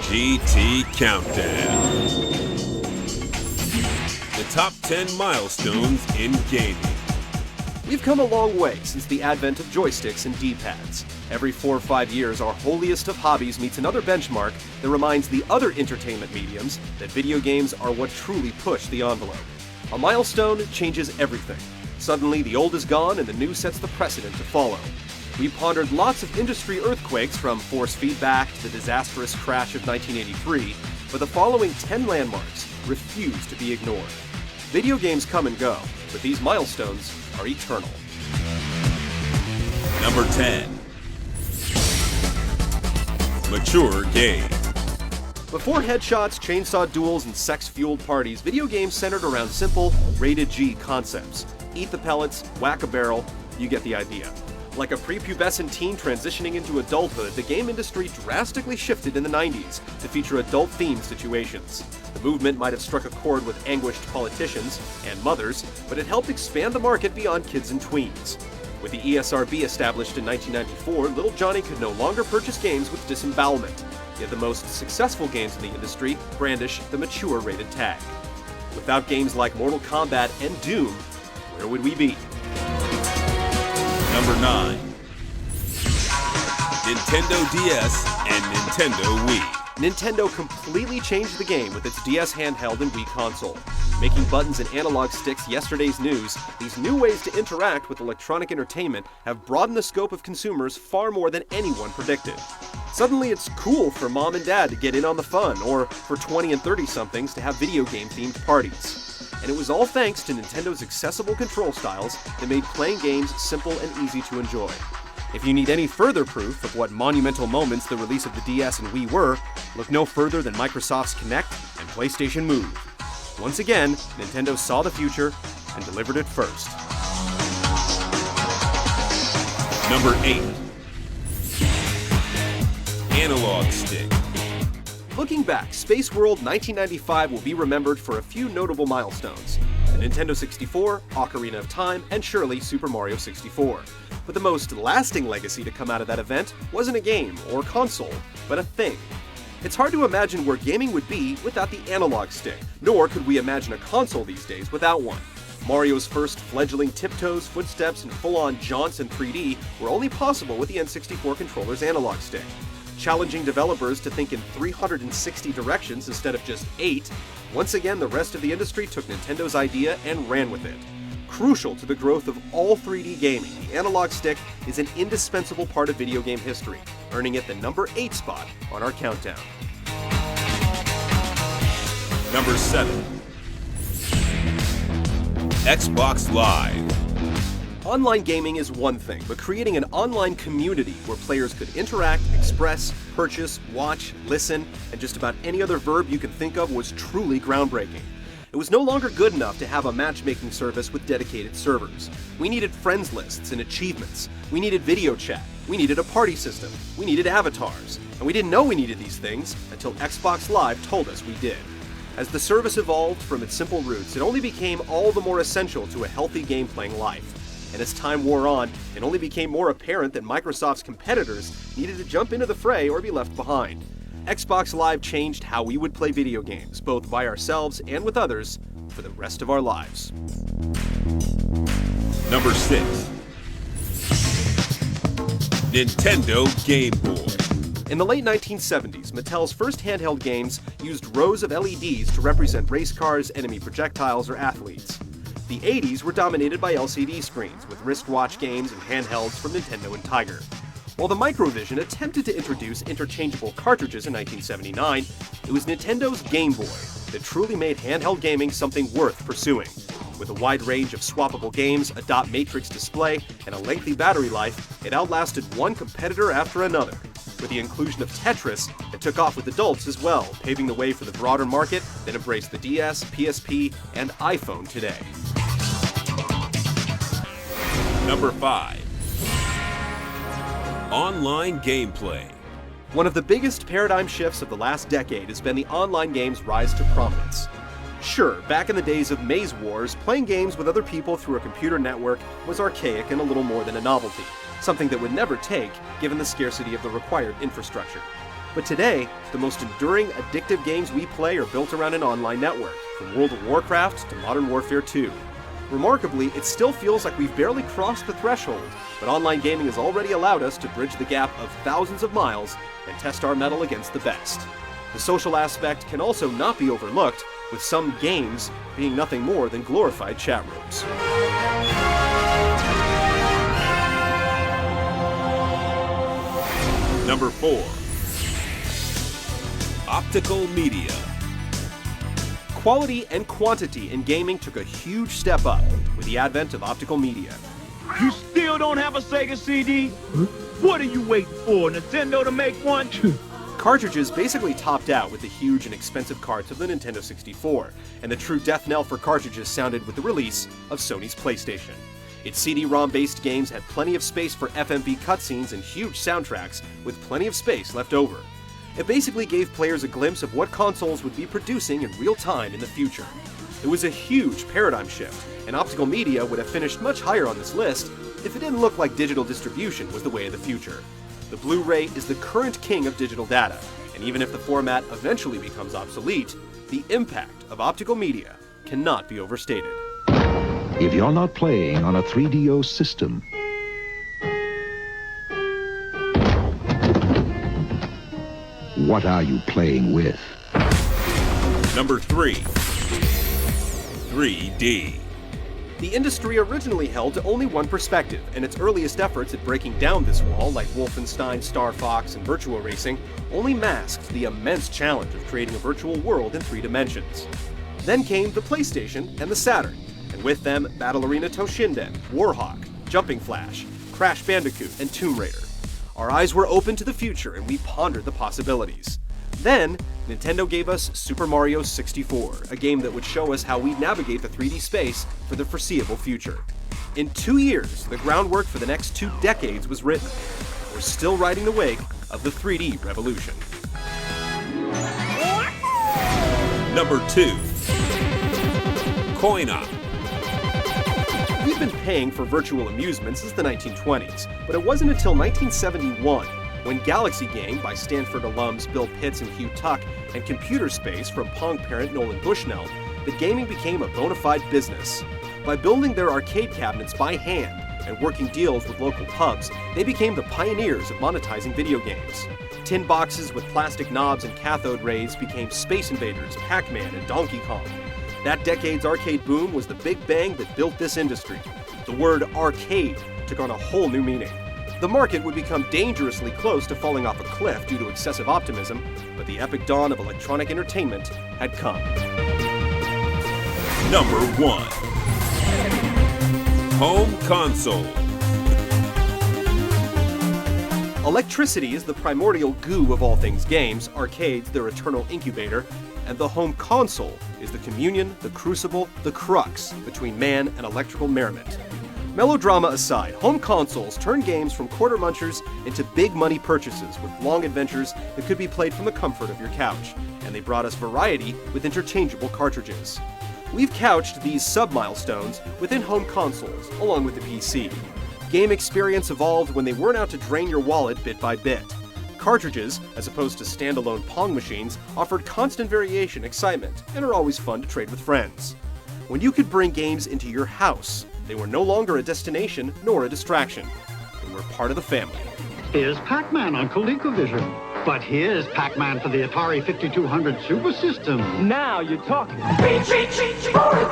GT Countdown. The top 10 milestones in gaming. We've come a long way since the advent of joysticks and D-pads. Every 4 or 5 years, our holiest of hobbies meets another benchmark that reminds the other entertainment mediums that video games are what truly push the envelope. A milestone changes everything. Suddenly, the old is gone and the new sets the precedent to follow. We pondered lots of industry earthquakes, from force feedback to the disastrous crash of 1983, but the following 10 landmarks refuse to be ignored. Video games come and go, but these milestones are eternal. Number 10. Mature game. Before headshots, chainsaw duels, and sex-fueled parties, video games centered around simple, rated G concepts. Eat the pellets, whack a barrel, you get the idea. Like a prepubescent teen transitioning into adulthood, the game industry drastically shifted in the 90s to feature adult-themed situations. The movement might have struck a chord with anguished politicians and mothers, but it helped expand the market beyond kids and tweens. With the ESRB established in 1994, little Johnny could no longer purchase games with disembowelment. Yet the most successful games in the industry brandish the mature rated tag. Without games like Mortal Kombat and Doom, where would we be? Number 9. Nintendo DS and Nintendo Wii. Nintendo completely changed the game with its DS handheld and Wii console. Making buttons and analog sticks yesterday's news, these new ways to interact with electronic entertainment have broadened the scope of consumers far more than anyone predicted. Suddenly it's cool for mom and dad to get in on the fun, or for 20 and 30-somethings to have video game-themed parties. And it was all thanks to Nintendo's accessible control styles that made playing games simple and easy to enjoy. If you need any further proof of what monumental moments the release of the DS and Wii were, look no further than Microsoft's Kinect and PlayStation Move. Once again, Nintendo saw the future and delivered it first. Number 8. Analog stick. Looking back, Space World 1995 will be remembered for a few notable milestones: the Nintendo 64, Ocarina of Time, and surely Super Mario 64. But the most lasting legacy to come out of that event wasn't a game or console, but a thing. It's hard to imagine where gaming would be without the analog stick, nor could we imagine a console these days without one. Mario's first fledgling tiptoes, footsteps, and full-on jaunts in 3D were only possible with the N64 controller's analog stick. Challenging developers to think in 360 directions instead of just 8, once again the rest of the industry took Nintendo's idea and ran with it. Crucial to the growth of all 3D gaming, the analog stick is an indispensable part of video game history, earning it the number 8 spot on our countdown. Number 7. Xbox Live. Online gaming is one thing, but creating an online community where players could interact, express, purchase, watch, listen, and just about any other verb you can think of was truly groundbreaking. It was no longer good enough to have a matchmaking service with dedicated servers. We needed friends lists and achievements. We needed video chat. We needed a party system. We needed avatars. And we didn't know we needed these things until Xbox Live told us we did. As the service evolved from its simple roots, it only became all the more essential to a healthy game-playing life. And as time wore on, it only became more apparent that Microsoft's competitors needed to jump into the fray or be left behind. Xbox Live changed how we would play video games, both by ourselves and with others, for the rest of our lives. Number 6. Nintendo Game Boy. In the late 1970s, Mattel's first handheld games used rows of LEDs to represent race cars, enemy projectiles, or athletes. The 80s were dominated by LCD screens, with wristwatch games and handhelds from Nintendo and Tiger. While the Microvision attempted to introduce interchangeable cartridges in 1979, it was Nintendo's Game Boy that truly made handheld gaming something worth pursuing. With a wide range of swappable games, a dot matrix display, and a lengthy battery life, it outlasted one competitor after another. With the inclusion of Tetris, it took off with adults as well, paving the way for the broader market that embraced the DS, PSP, and iPhone today. Number 5. Online gameplay. One of the biggest paradigm shifts of the last decade has been the online game's rise to prominence. Sure, back in the days of Maze Wars, playing games with other people through a computer network was archaic and a little more than a novelty, something that would never take given the scarcity of the required infrastructure. But today, the most enduring, addictive games we play are built around an online network, from World of Warcraft to Modern Warfare 2. Remarkably, it still feels like we've barely crossed the threshold, but online gaming has already allowed us to bridge the gap of thousands of miles and test our mettle against the best. The social aspect can also not be overlooked, with some games being nothing more than glorified chat rooms. Number 4. Optical Media. Quality and quantity in gaming took a huge step up with the advent of optical media. You still don't have a Sega CD? What are you waiting for, Nintendo to make one? Cartridges basically topped out with the huge and expensive carts of the Nintendo 64, and the true death knell for cartridges sounded with the release of Sony's PlayStation. Its CD-ROM-based games had plenty of space for FMV cutscenes and huge soundtracks, with plenty of space left over. It basically gave players a glimpse of what consoles would be producing in real time in the future. It was a huge paradigm shift, and optical media would have finished much higher on this list if it didn't look like digital distribution was the way of the future. The Blu-ray is the current king of digital data, and even if the format eventually becomes obsolete, the impact of optical media cannot be overstated. If you're not playing on a 3DO system, what are you playing with? Number 3. 3D. The industry originally held to only one perspective, and its earliest efforts at breaking down this wall, like Wolfenstein, Star Fox, and Virtua Racing, only masked the immense challenge of creating a virtual world in 3 dimensions. Then came the PlayStation and the Saturn, and with them Battle Arena Toshinden, Warhawk, Jumping Flash, Crash Bandicoot, and Tomb Raider. Our eyes were open to the future and we pondered the possibilities. Then, Nintendo gave us Super Mario 64, a game that would show us how we'd navigate the 3D space for the foreseeable future. In 2 years, the groundwork for the next 2 decades was written. We're still riding the wake of the 3D revolution. Number 2. Coin-op. We've been paying for virtual amusement since the 1920s, but it wasn't until 1971 when Galaxy Game by Stanford alums Bill Pitts and Hugh Tuck and Computer Space from Pong parent Nolan Bushnell that gaming became a bona fide business. By building their arcade cabinets by hand and working deals with local pubs, they became the pioneers of monetizing video games. Tin boxes with plastic knobs and cathode rays became Space Invaders, Pac-Man, and Donkey Kong. That decade's arcade boom was the big bang that built this industry. The word arcade took on a whole new meaning. The market would become dangerously close to falling off a cliff due to excessive optimism, but the epic dawn of electronic entertainment had come. Number 1. Home console. Electricity is the primordial goo of all things games, arcades their eternal incubator, and the home console is the communion, the crucible, the crux between man and electrical merriment. Melodrama aside, home consoles turned games from quarter munchers into big money purchases with long adventures that could be played from the comfort of your couch, and they brought us variety with interchangeable cartridges. We've couched these sub-milestones within home consoles, along with the PC. Game experience evolved when they weren't out to drain your wallet bit by bit. Cartridges, as opposed to standalone Pong machines, offered constant variation, excitement, and are always fun to trade with friends. When you could bring games into your house, they were no longer a destination nor a distraction. They were part of the family. Here's Pac-Man on ColecoVision. But here's Pac-Man for the Atari 5200 Super System. Now you're talking. Reach for a